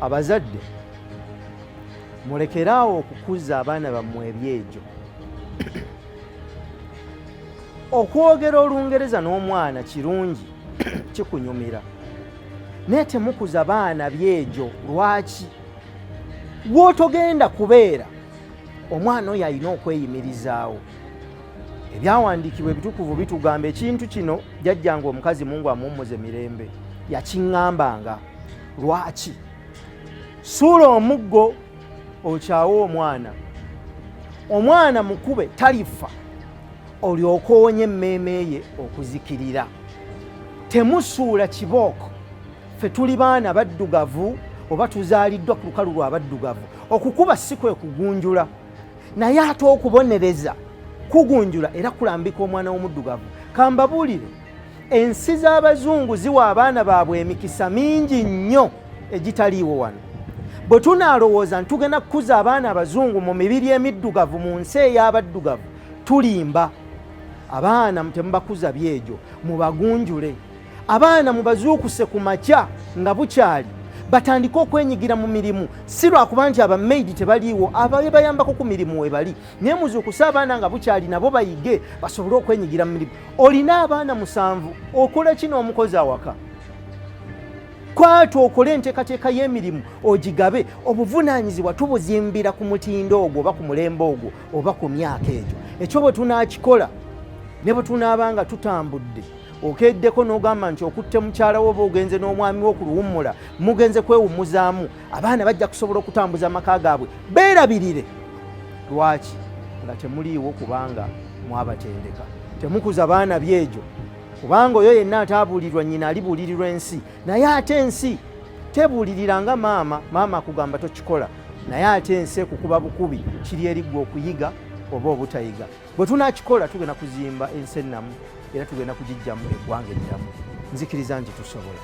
abazadde mulekeraawo okukuza abaana bammwe ebyejo. Okwogera Olungereza n'omwana kirungi kikunyumira, naye temukuza baana byejo. Lwaki? Wotogenda kubeera omwana oyo alina okweyimirizaawo. Ebyawandiikibwa ebitukuvu bitugamba ekintu kino jjajjange omukazi Mungu amuwummuze mirembe yakiŋŋambanga. Lwaki? Suula omuggo okyawe omwana mukube talifa, olyoke owonye emmeeme ye okuzikirira. Temusuula kibooko. Ffe tuli baana baddugavu oba tuzaaliddwa ku lukalu lwa baddugavu. Okukuba si kwe kugunjula, naye ate okubonereza kugunjula era kulambika omwana w'omuddugavu. Kambabuulire, ensi z'abazungu ziwa abaana baabwe emikisa mingi nnyo egitaliiwo wano. Bwe tunaalowooza ntugenda kukuza abaana abazungu mu mibiri emiddugavu mu nsi ey'abaddugavu, tulimba. Abaana temubakuza byejo, mubagunjule. Abaana mubazuukuse ku makya nga bukyali, batandike okwenyigira mu mirimu. Si lwakuba nti abamaidi tebaliiwo, ababayambako ku mirimu we bali, naye muzuukuse abaana nga bukyali nabo bayige basobole okwenyigira mu mirimu. Olina abaana 7, okola kino omukozi awaka. Kwata okole enteekateeka y'emirimu ogigabe. Obuvunaanyizibwa tubuzimbira ku mutindo ogwo oba ku mulembe ogwo oba ku myaka egyo. Ekyo bwe tunaakikola ne bwe tunaabanga tutambudde, okeddeko n'ogamba nti okutte mukyala wo oba ogenze n'omwami wo ku luwummula, mugenze kwewummuzaamu, abaana bajja kusobola okutambuza amaka gaabwe. Beerabirire. Lwaki? Nga temuliiwo kubanga mwabatendeka. Temukuza baana byejo, kubanga oyo yenna ataabuulirwa nnyina alibuulirirwa ensi. Naye ate ensi tebuulirira nga maama. Maama akugamba tokikola, naye ate ensi ekukuba bukubi. Kiri eriggwa okuyiga oba obutayiga. Bwe tunaakikola tugenda kuzimba ensi ennamu era tugenda kugiggyamu eggwanga eddiramu. Nzikiriza nti tusobola.